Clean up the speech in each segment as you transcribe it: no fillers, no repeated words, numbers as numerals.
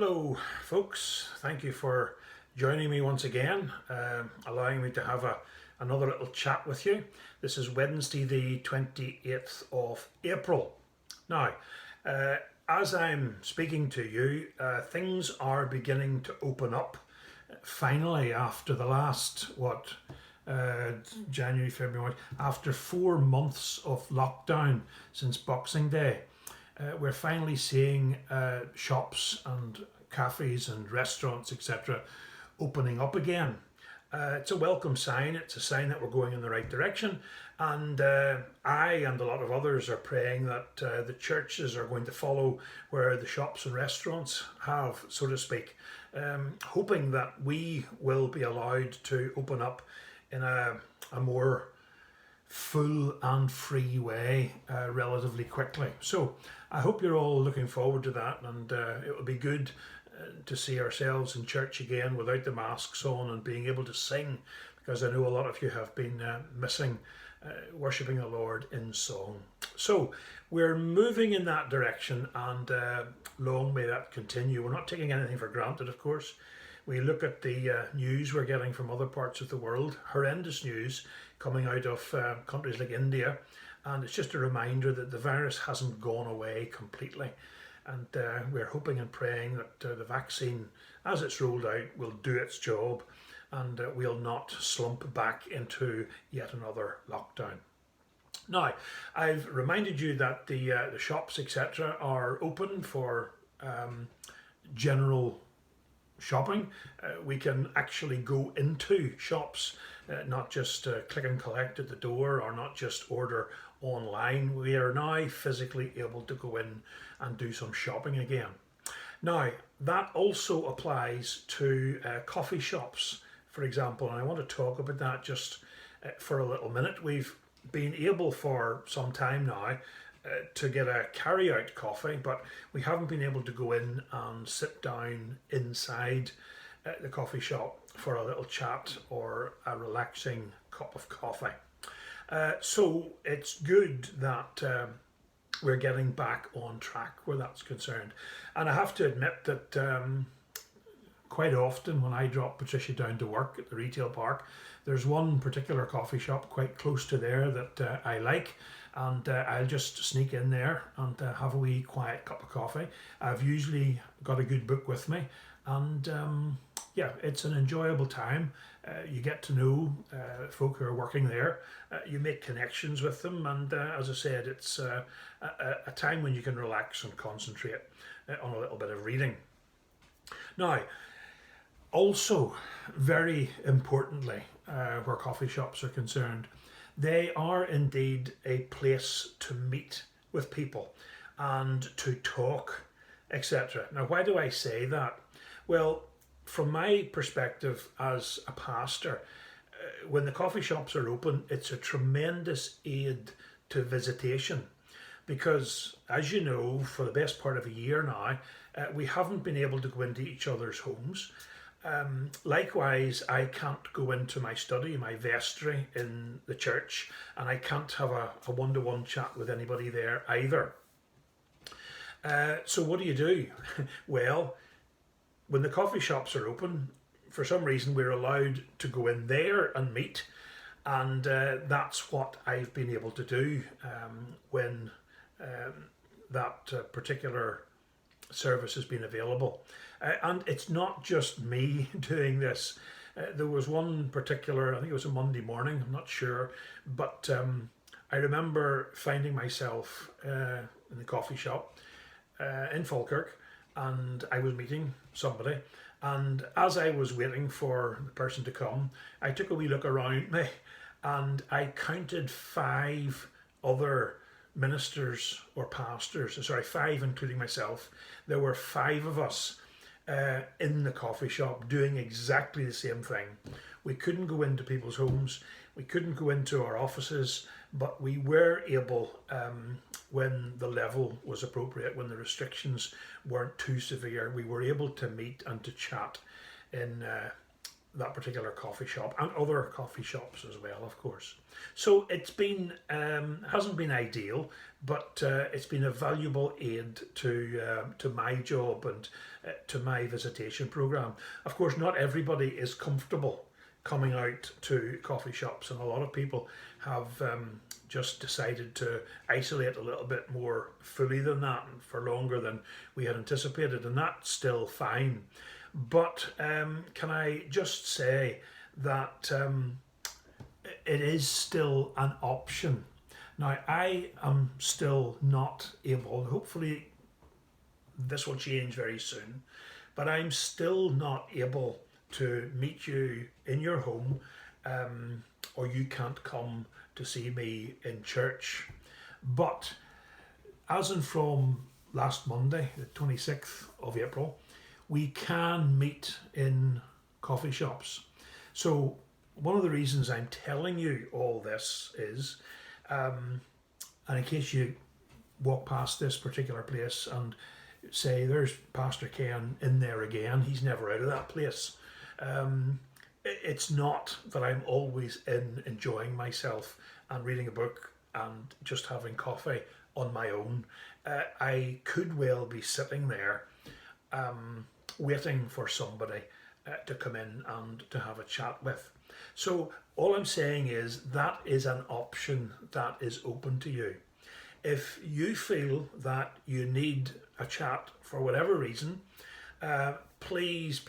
Hello, folks. Thank you for joining me once again, allowing me to have another little chat with you. This is Wednesday, the 28th of April. Now, uh, as I'm speaking to you, things are beginning to open up finally after the last, uh, January, February, March, after 4 months of lockdown since Boxing Day. We're finally seeing shops and cafes and restaurants, etc., opening up again. It's a welcome sign. It's a sign that we're going in the right direction. And I and a lot of others are praying that the churches are going to follow where the shops and restaurants have, so to speak, hoping that we will be allowed to open up in a more full and free way relatively quickly. So I hope you're all looking forward to that, and it will be good to see ourselves in church again without the masks on and being able to sing, because I know a lot of you have been missing worshipping the Lord in song. So we're moving in that direction, and long may that continue. We're not taking anything for granted, of course. We look at the news we're getting from other parts of the world, horrendous news coming out of countries like India, and it's just a reminder that the virus hasn't gone away completely. And we're hoping and praying that the vaccine, as it's rolled out, will do its job, and we'll not slump back into yet another lockdown. Now, I've reminded you that the shops, etc., are open for general shopping. We can actually go into shops, not just click and collect at the door, or not just order online. We are now physically able to go in and do some shopping again. Now, that also applies to coffee shops, for example, and I want to talk about that just for a little minute. We've been able for some time now to get a carry-out coffee, but we haven't been able to go in and sit down inside the coffee shop for a little chat or a relaxing cup of coffee. So it's good that we're getting back on track where that's concerned. And I have to admit that quite often when I drop Patricia down to work at the retail park, there's one particular coffee shop quite close to there that I like, and I'll just sneak in there and have a wee quiet cup of coffee. I've usually got a good book with me, and yeah, it's an enjoyable time. You get to know folk who are working there, you make connections with them, and as I said, it's a time when you can relax and concentrate on a little bit of reading. Now, also, very importantly, where coffee shops are concerned, they are indeed a place to meet with people and to talk, etc. Now, why do I say that? Well, from my perspective as a pastor, when the coffee shops are open, it's a tremendous aid to visitation, because, as you know, for the best part of a year now, we haven't been able to go into each other's homes. Likewise, I can't go into my study, my vestry in the church, and I can't have a one-to-one chat with anybody there either. So what do? Well, when the coffee shops are open, for some reason we're allowed to go in there and meet, and that's what I've been able to do when that particular service has been available. And it's not just me doing this. There was one particular, I think it was a Monday morning, I'm not sure, but I remember finding myself in the coffee shop in Falkirk, and I was meeting somebody, and as I was waiting for the person to come, I took a wee look around me, and I counted 5 other ministers or pastors, sorry, 5 including myself. There were 5 of us in the coffee shop doing exactly the same thing. We couldn't go into people's homes, we couldn't go into our offices, but we were able, when the level was appropriate, when the restrictions weren't too severe, we were able to meet and to chat in that particular coffee shop and other coffee shops as well, of course. So it's been hasn't been ideal, but it's been a valuable aid to my job and to my visitation program. Of course, not everybody is comfortable coming out to coffee shops, and a lot of people have just decided to isolate a little bit more fully than that and for longer than we had anticipated, and that's still fine. But can I just say that it is still an option. Now, I am still not able, hopefully this will change very soon, but I'm still not able to meet you in your home, or you can't come to see me in church. But as in from last Monday, the 26th of April, we can meet in coffee shops. So one of the reasons I'm telling you all this is, and in case you walk past this particular place and say, there's Pastor Ken in there again, he's never out of that place. It's not that I'm always in enjoying myself and reading a book and just having coffee on my own. I could well be sitting there waiting for somebody to come in and to have a chat with. So all I'm saying is that is an option that is open to you. If you feel that you need a chat for whatever reason, please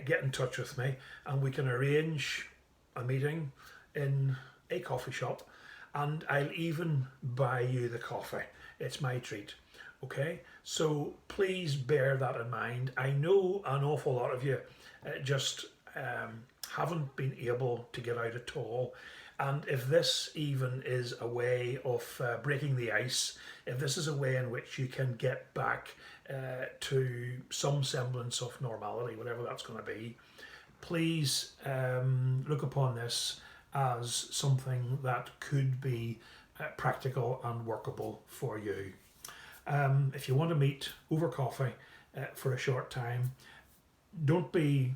get in touch with me and we can arrange a meeting in a coffee shop, and I'll even buy you the coffee. It's my treat. Okay, so please bear that in mind. I know an awful lot of you just haven't been able to get out at all. And if this even is a way of breaking the ice, if this is a way in which you can get back to some semblance of normality, whatever that's going to be, please look upon this as something that could be practical and workable for you. If you want to meet over coffee for a short time, don't be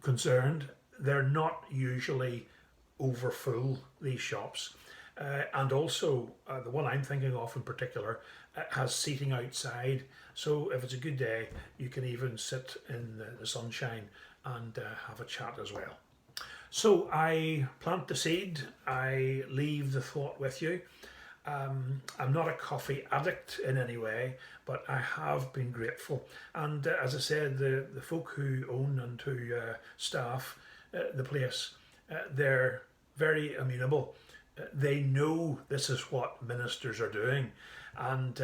concerned. They're not usually over full, these shops. And also, the one I'm thinking of in particular has seating outside. So if it's a good day, you can even sit in the sunshine and have a chat as well. So I plant the seed, I leave the thought with you. I'm not a coffee addict in any way, but I have been grateful. And as I said, the folk who own and who staff the place, they're very amenable. They know this is what ministers are doing. And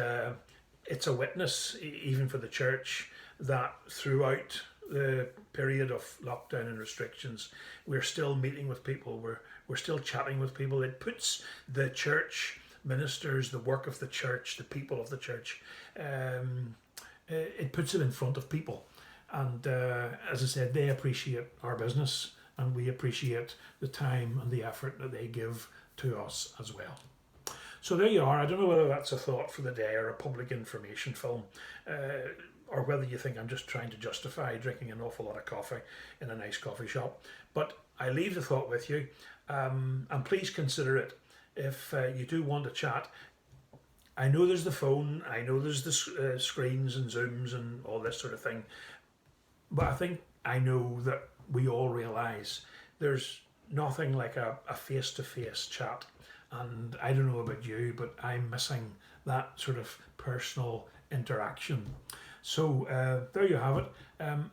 it's a witness, even for the church, that throughout the period of lockdown and restrictions, we're still meeting with people, we're still chatting with people. It puts the church ministers, the work of the church, the people of the church, it puts it in front of people. And as I said, they appreciate our business and we appreciate the time and the effort that they give to us as well. So there you are. I don't know whether that's a thought for the day or a public information film, or whether you think I'm just trying to justify drinking an awful lot of coffee in a nice coffee shop. But I leave the thought with you, and please consider it. If you do want to chat, I know there's the phone, I know there's the screens and Zooms and all this sort of thing, but I know that we all realise there's nothing like a face-to-face chat. And I don't know about you, but I'm missing that sort of personal interaction. So there you have it.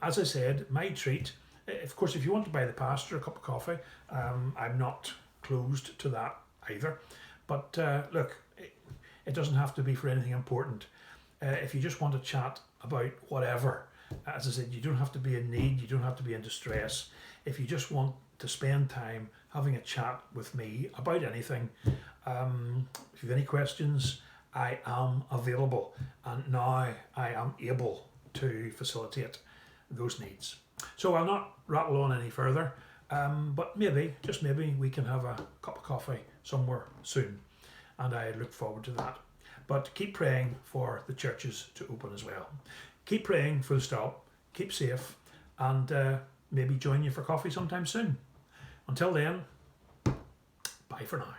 As I said, my treat. Of course, if you want to buy the pastor a cup of coffee, I'm not closed to that either. But look, it doesn't have to be for anything important. If you just want to chat about whatever, as I said, you don't have to be in need, you don't have to be in distress. If you just want to spend time having a chat with me about anything, if you have any questions, I am available, and now I am able to facilitate those needs. So I'll not rattle on any further, but maybe, just maybe, we can have a cup of coffee somewhere soon, and I look forward to that. But keep praying for the churches to open as well. Keep praying full stop, keep safe, and maybe join you for coffee sometime soon. Until then, bye for now.